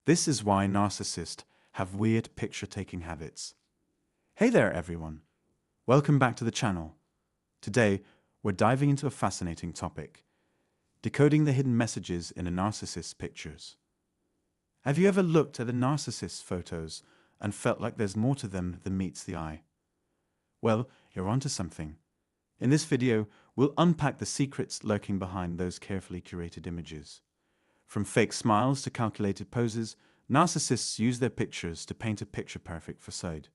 This is why narcissists have weird picture-taking habits. Hey there, everyone. Welcome back to the channel. Today, we're diving into a fascinating topic: decoding the hidden messages in a narcissist's pictures. Have you ever looked at a narcissist's photos and felt like there's more to them than meets the eye? Well, you're onto something. In this video, we'll unpack the secrets lurking behind those carefully curated images. From fake smiles to calculated poses, narcissists use their pictures to paint a picture-perfect facade.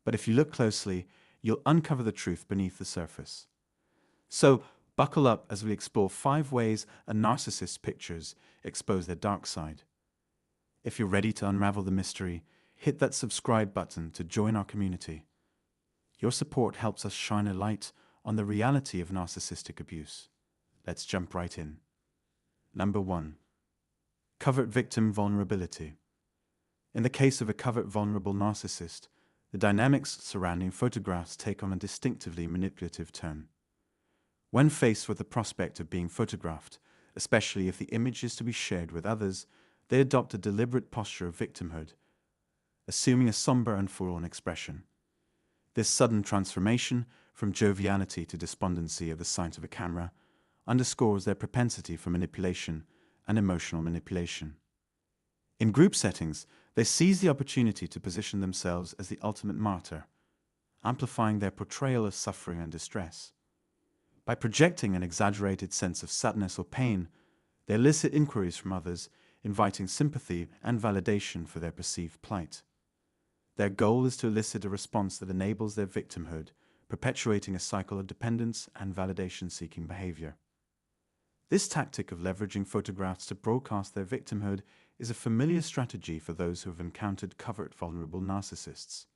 But if you look closely, you'll uncover the truth beneath the surface. So, buckle up as we explore 5 ways a narcissist's pictures expose their dark side. If you're ready to unravel the mystery, hit that subscribe button to join our community. Your support helps us shine a light on the reality of narcissistic abuse. Let's jump right in. Number 1. Covert victim vulnerability. In the case of a covert vulnerable narcissist, the dynamics surrounding photographs take on a distinctively manipulative turn. When faced with the prospect of being photographed, especially if the image is to be shared with others, they adopt a deliberate posture of victimhood, assuming a somber and forlorn expression. This sudden transformation from joviality to despondency at the sight of a camera underscores their propensity for manipulation and emotional manipulation. In group settings, they seize the opportunity to position themselves as the ultimate martyr, amplifying their portrayal of suffering and distress. By projecting an exaggerated sense of sadness or pain, they elicit inquiries from others, inviting sympathy and validation for their perceived plight. Their goal is to elicit a response that enables their victimhood, perpetuating a cycle of dependence and validation-seeking behavior. This tactic of leveraging photographs to broadcast their victimhood is a familiar strategy for those who have encountered covert vulnerable narcissists.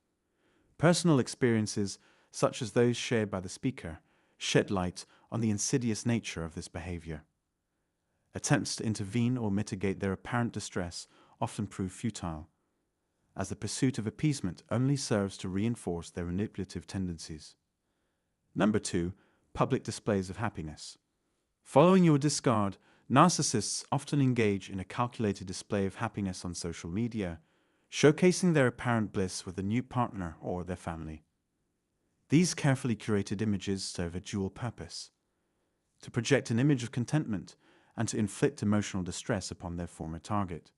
Personal experiences, such as those shared by the speaker, shed light on the insidious nature of this behavior. Attempts to intervene or mitigate their apparent distress often prove futile, as the pursuit of appeasement only serves to reinforce their manipulative tendencies. Number 2. Public displays of happiness. Following your discard, narcissists often engage in a calculated display of happiness on social media, showcasing their apparent bliss with a new partner or their family. These carefully curated images serve a dual purpose: to project an image of contentment and to inflict emotional distress upon their former target.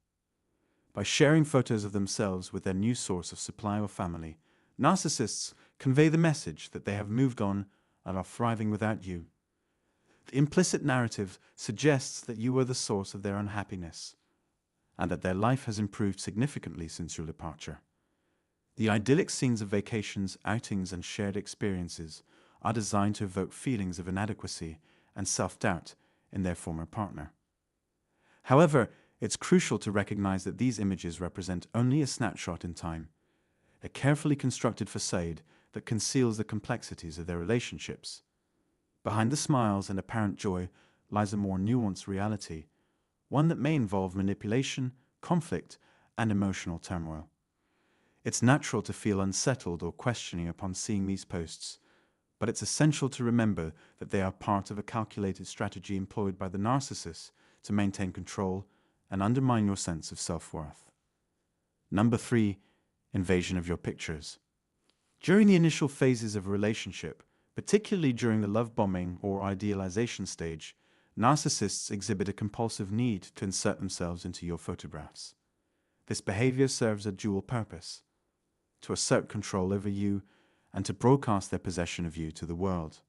By sharing photos of themselves with their new source of supply or family, narcissists convey the message that they have moved on and are thriving without you. The implicit narrative suggests that you were the source of their unhappiness, and that their life has improved significantly since your departure. The idyllic scenes of vacations, outings, and shared experiences are designed to evoke feelings of inadequacy and self-doubt in their former partner. However, it's crucial to recognize that these images represent only a snapshot in time, a carefully constructed facade that conceals the complexities of their relationships. Behind the smiles and apparent joy lies a more nuanced reality, one that may involve manipulation, conflict, and emotional turmoil. It's natural to feel unsettled or questioning upon seeing these posts, but it's essential to remember that they are part of a calculated strategy employed by the narcissist to maintain control and undermine your sense of self-worth. Number 3. Invasion of your pictures. During the initial phases of a relationship, particularly during the love bombing or idealization stage, narcissists exhibit a compulsive need to insert themselves into your photographs. This behavior serves a dual purpose: to assert control over you and to broadcast their possession of you to the world.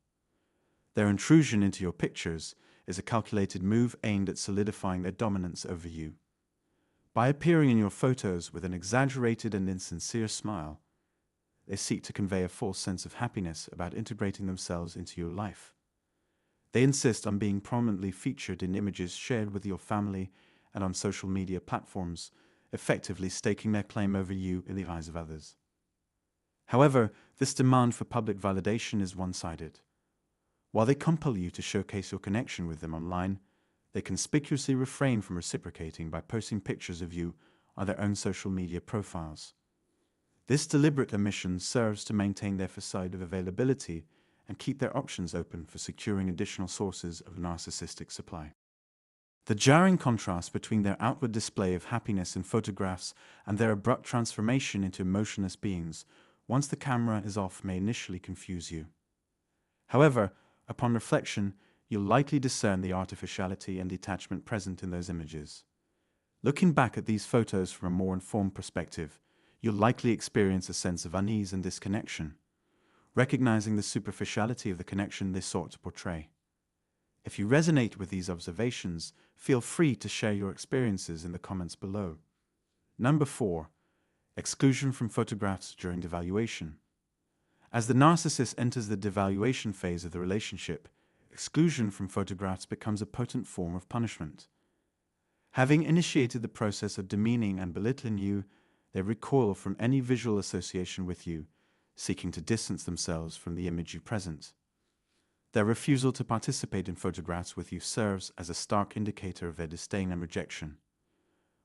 Their intrusion into your pictures is a calculated move aimed at solidifying their dominance over you. By appearing in your photos with an exaggerated and insincere smile, they seek to convey a false sense of happiness about integrating themselves into your life. They insist on being prominently featured in images shared with your family and on social media platforms, effectively staking their claim over you in the eyes of others. However, this demand for public validation is one-sided. While they compel you to showcase your connection with them online, they conspicuously refrain from reciprocating by posting pictures of you on their own social media profiles. This deliberate omission serves to maintain their facade of availability and keep their options open for securing additional sources of narcissistic supply. The jarring contrast between their outward display of happiness in photographs and their abrupt transformation into emotionless beings once the camera is off may initially confuse you. However, upon reflection, you'll likely discern the artificiality and detachment present in those images. Looking back at these photos from a more informed perspective, you'll likely experience a sense of unease and disconnection, recognizing the superficiality of the connection they sought to portray. If you resonate with these observations, feel free to share your experiences in the comments below. Number 4. Exclusion from photographs during devaluation. As the narcissist enters the devaluation phase of the relationship, exclusion from photographs becomes a potent form of punishment. Having initiated the process of demeaning and belittling you, they recoil from any visual association with you, seeking to distance themselves from the image you present. Their refusal to participate in photographs with you serves as a stark indicator of their disdain and rejection.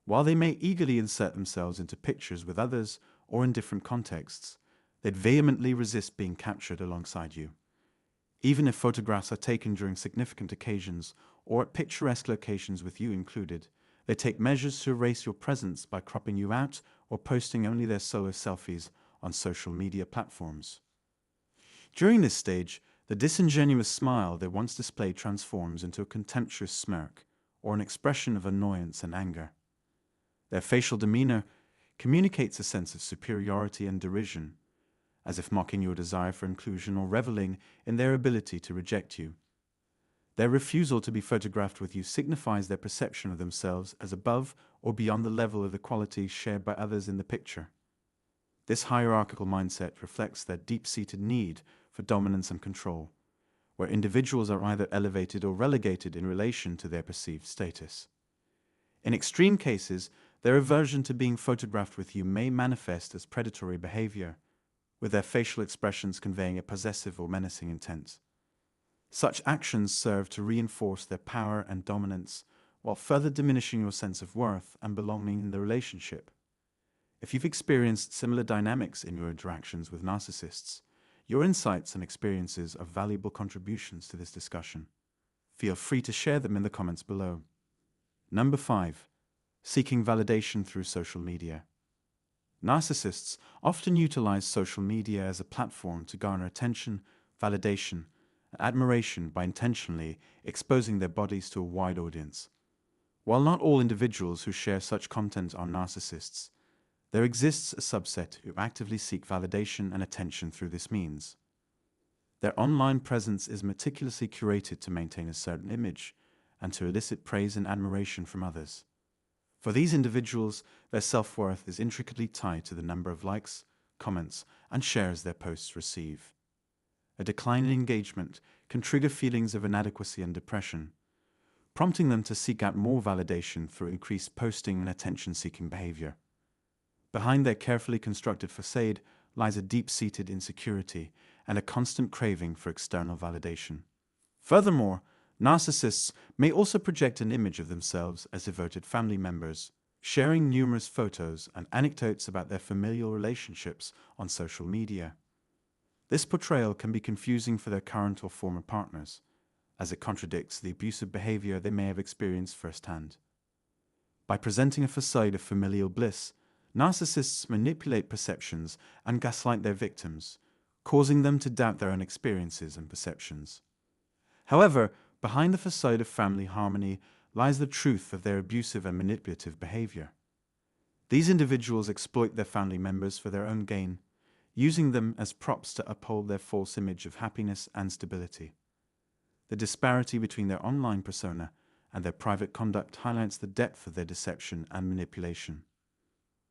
While they may eagerly insert themselves into pictures with others or in different contexts, they'd vehemently resist being captured alongside you. Even if photographs are taken during significant occasions or at picturesque locations with you included, they take measures to erase your presence by cropping you out or posting only their solo selfies on social media platforms. During this stage, the disingenuous smile they once displayed transforms into a contemptuous smirk or an expression of annoyance and anger. Their facial demeanor communicates a sense of superiority and derision, as if mocking your desire for inclusion or reveling in their ability to reject you. Their refusal to be photographed with you signifies their perception of themselves as above or beyond the level of equality shared by others in the picture. This hierarchical mindset reflects their deep-seated need for dominance and control, where individuals are either elevated or relegated in relation to their perceived status. In extreme cases, their aversion to being photographed with you may manifest as predatory behavior, with their facial expressions conveying a possessive or menacing intent. Such actions serve to reinforce their power and dominance, while further diminishing your sense of worth and belonging in the relationship. If you've experienced similar dynamics in your interactions with narcissists, your insights and experiences are valuable contributions to this discussion. Feel free to share them in the comments below. Number 5. Seeking validation through social media. Narcissists often utilize social media as a platform to garner attention, validation, and admiration by intentionally exposing their bodies to a wide audience. While not all individuals who share such content are narcissists, there exists a subset who actively seek validation and attention through this means. Their online presence is meticulously curated to maintain a certain image and to elicit praise and admiration from others. For these individuals, their self-worth is intricately tied to the number of likes, comments, and shares their posts receive. A decline in engagement can trigger feelings of inadequacy and depression, prompting them to seek out more validation through increased posting and attention-seeking behavior. Behind their carefully constructed facade lies a deep-seated insecurity and a constant craving for external validation. Furthermore, narcissists may also project an image of themselves as devoted family members, sharing numerous photos and anecdotes about their familial relationships on social media. This portrayal can be confusing for their current or former partners, as it contradicts the abusive behavior they may have experienced firsthand. By presenting a facade of familial bliss, narcissists manipulate perceptions and gaslight their victims, causing them to doubt their own experiences and perceptions. However, behind the facade of family harmony lies the truth of their abusive and manipulative behavior. These individuals exploit their family members for their own gain, using them as props to uphold their false image of happiness and stability. The disparity between their online persona and their private conduct highlights the depth of their deception and manipulation.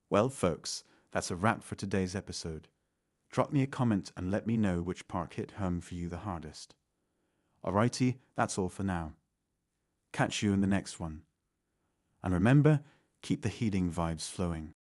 Well, folks, that's a wrap for today's episode. Drop me a comment and let me know which part hit home for you the hardest. Alrighty, that's all for now. Catch you in the next one. And remember, keep the healing vibes flowing.